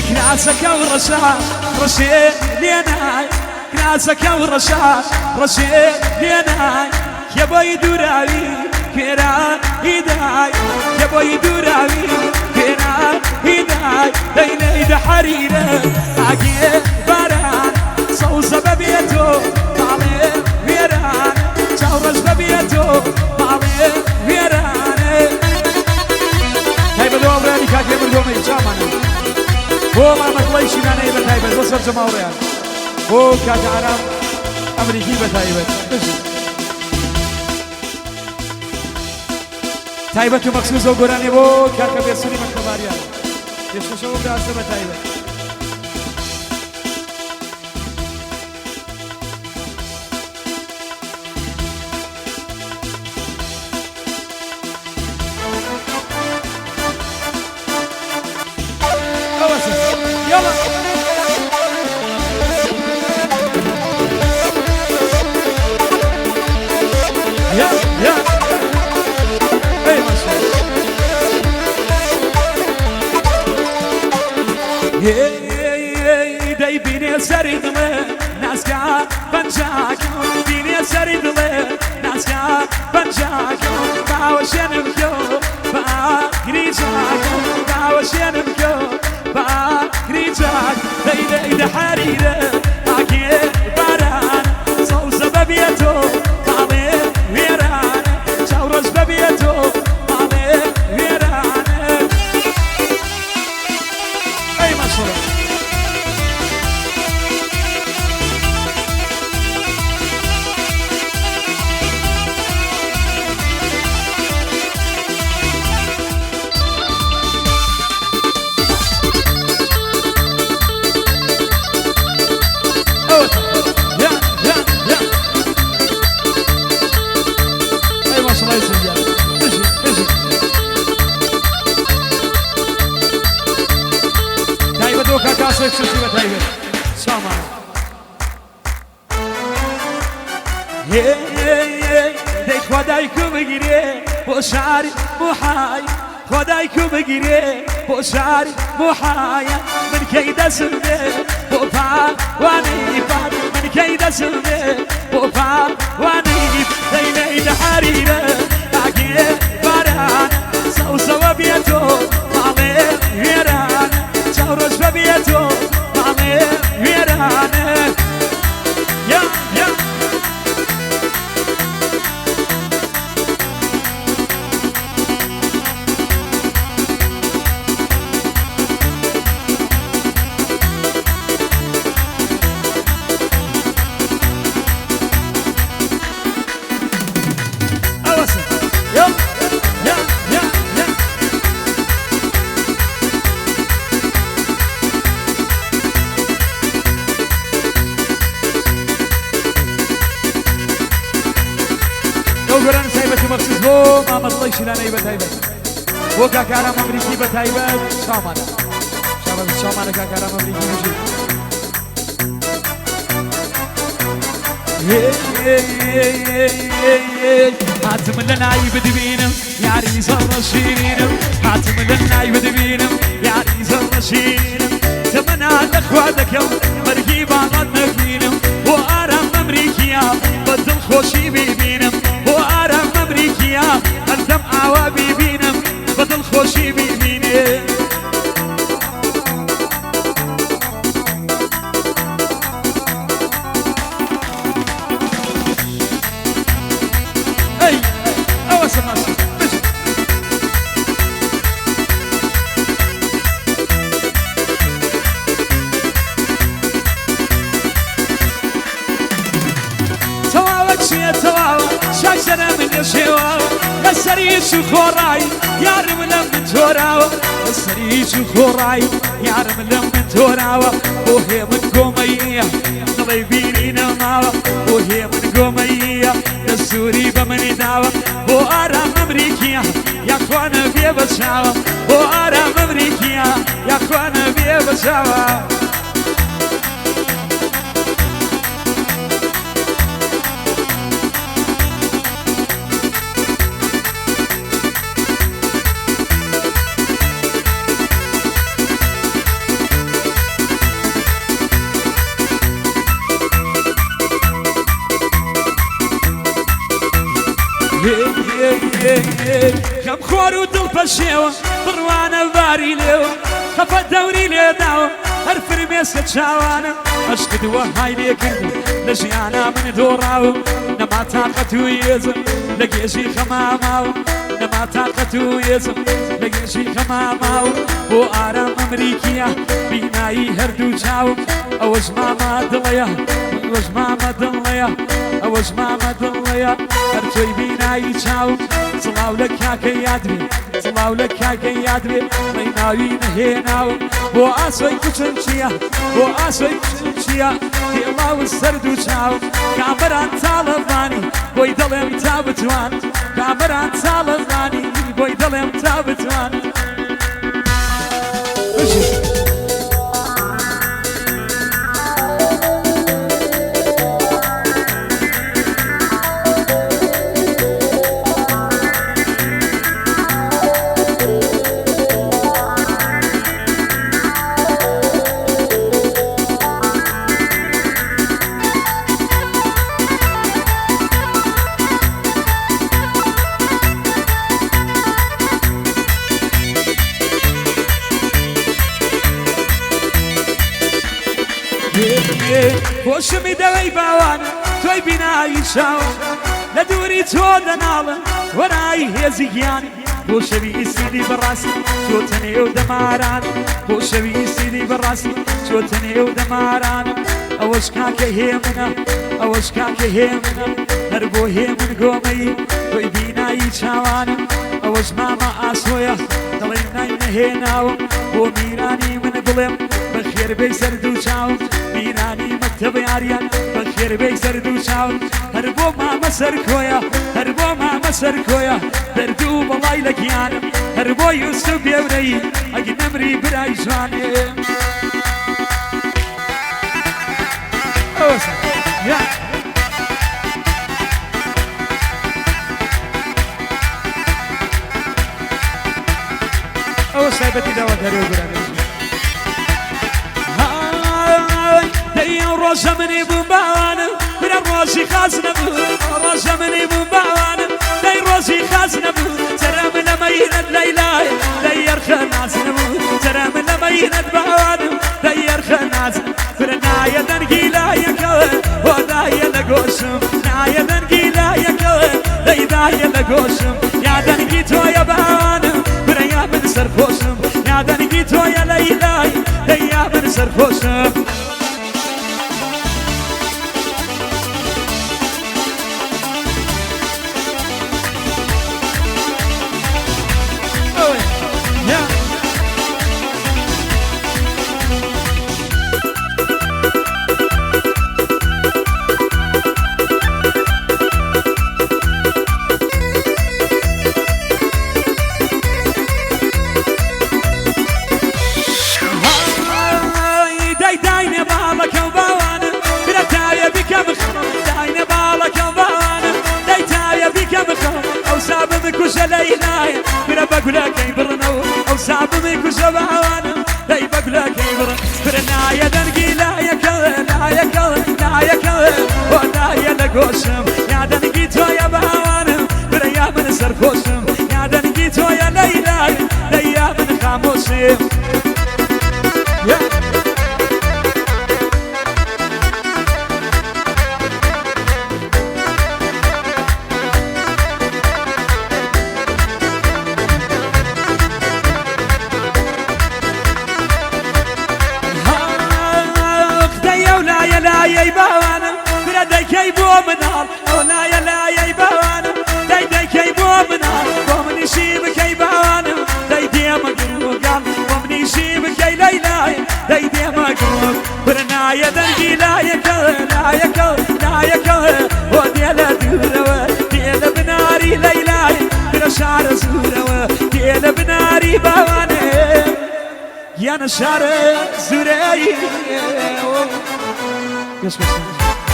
كناسك ورشاد رشيد ليناي كناسك ورشاد رشيد ليناي يا بوي دوراوي كيران هداي يا بوي دوراوي كيران هداي ديني دحريرة عقيل باران صوصة ببيتو طالي ويران شورج ببيتو طالي ويران هاي بدو أمراني كاكي مردومي شامانا هو ما مطلعش أنا يبقى تايبت وصل جماوريان هو كاك عرب أمريكي بتايبت تايبت مخصوص وقراني بو كاك بيسوني مكتباريان يشوشو براسه بتايبت داي بيني سريد له ناسكا بنجاك بيني سريد له ناسكا بنجاك باوشين بكو باغريجاك باوشين بكو باغريجاك داي داي حريره عقيل باران صوصه ببيتو طالي ويران شورج ببيتو طالي ويران اي ما شاء الله خدایکو بگیره بوشاری محای خدایکو بگیره بوشاری محای من کی دستمه بوفا وانی فاد من کی دستمه بوفا وانی دینه دحریره عقیل باران سوسو بیتو ماله ویران چورش بیتو ماله ویران یا یا وقران سايبتي مخصوص بو ما مطلعش لنا يبقى تايبت بو كاكارام امريكي بتايبت شامانا شباب شامانا كاكارام امريكي مجي حاتم لنا يبدبينم يا عريس الرشينم حاتم لنا يبدبينم يا عريس الرشينم تمنى اخواتك يوم مركيب على النبينم وارام امريكيا بدل خوشي بيبينم وارام امريكيا الدم عوابي بينم بدل خوشي بيبينم اي اوسم ناسي شاكسنا من الشوا السريش خوراي يارم لمن توراوا السريش خوراي يارم لمن توراوا وهي من قومية نضيبيني نماوا وهي من قومية السوري بمن داوا وارام امريكيا يا اخوانا بيه بشاوا وارام امريكيا يا اخوانا بيه بشاوا خەم خۆر و دڵ پەشێوە بڕوانە باری لێوە خەفە دەوری لێداوە هەر فرمێسکە چاوانە ئەشکردووە های لێ کرد لە ژیانە من دۆڕاوم نەما تاقەت و هێزم لە گێژی خەماماوم نەما تاقەت و هێزم لە گێژی خەماماوم بۆ ئارام ئەمریکیە بینایی هەردوو چاوم ئەوەش مامە دڵەیە ئەوەش مامە دڵەیە ئەوەش مامە دڵەیە هەر تۆی بینایی چاوم سڵاو لە کاکە یادوێ سڵاو لە کاکە یادوێ مەی ناوی نەهێناوم بۆ ئاسۆی کوچم چییە بۆ ئاسۆی کوچم چییە هێڵاو سەرد و چاوم کامەران تاڵەبانی بۆی دەڵێم تا بتوان کامەران تاڵەبانی بۆی دەڵێم تا بتوان خۆشمی دەوەی باوانە تۆی بینایی چاوە لە دووری تۆ دەناڵم وەرایی هێزی گیان بۆ شەویستیدی بەڕاستی چۆتە نێو دەماران بۆ شەویستیدی بەڕاستی چۆتە نێو دەماران ئەوەش کاکە هێمنە ئەوەش کاکە هێمنە هەر بۆ هێمن گۆمەی تۆی بینایی چاوانە ئەوەش مامە ئاسۆیە دەڵێ نای نەهێناوم بۆ میرانی من بڵێم بەخێربەی سەرد و چاوم میرانی مەکتەب یاریان بەخێربەی سەرد و چاوم هەر بۆ مامە سەرکۆیە هەر بۆ مامە سەرکۆیە دەردوو بەڵای لە گیانم هەر بۆ یوسف بێورەی ئەگە نەمری برای جوانێ ئەوە سایبەتی داوە دەرێ گورانێ ڕۆژە منی بوو باوانە برە ڕۆژی خاز نەبوو ڕۆژە منی بوو باوانە دەی ڕۆژی خاز نەبوو جەرە من لە مەینەت لەیلای دەی یەرخە ناز نەبوو جەرە من لە مەینەت باوانم دەی یەرخە ناز برە نایە دەنگی لایەکەوە بۆ دایە لە گۆشم نایە دەنگی لایەکەوە دەی دایە لە گۆشم یا دەنگی تۆیە باوانم برە یا من سەرپۆشم یا دەنگی تۆیە لەیلای دەی یا من سەرپۆشم برا بقولكي برنو او صعب ميكو شبعوانا داي بقولكي برن برنا يا دنقي لا يكل لا يكل لا يكل ولا يا لقوشم يا دنقي تو يا بعوانا برا يا من سرخوشم يا دنقي تو يا ليلاي يا من خاموشم لاي باوانا برا دايكي بو منال او لاي لاي باوانا داي دايكي بو منال ومن يشيبك اي باوانا داي دي مقروب قال ومن يشيبك اي لاي داي دي مقروب برنا يا دنقي لا يكل لا يكل لا يكل ودي لا دوروا دي لا بناري لاي برا شعر زوروا دي لا بناري باوانا يا نشار زوري. Yes, yes, yes.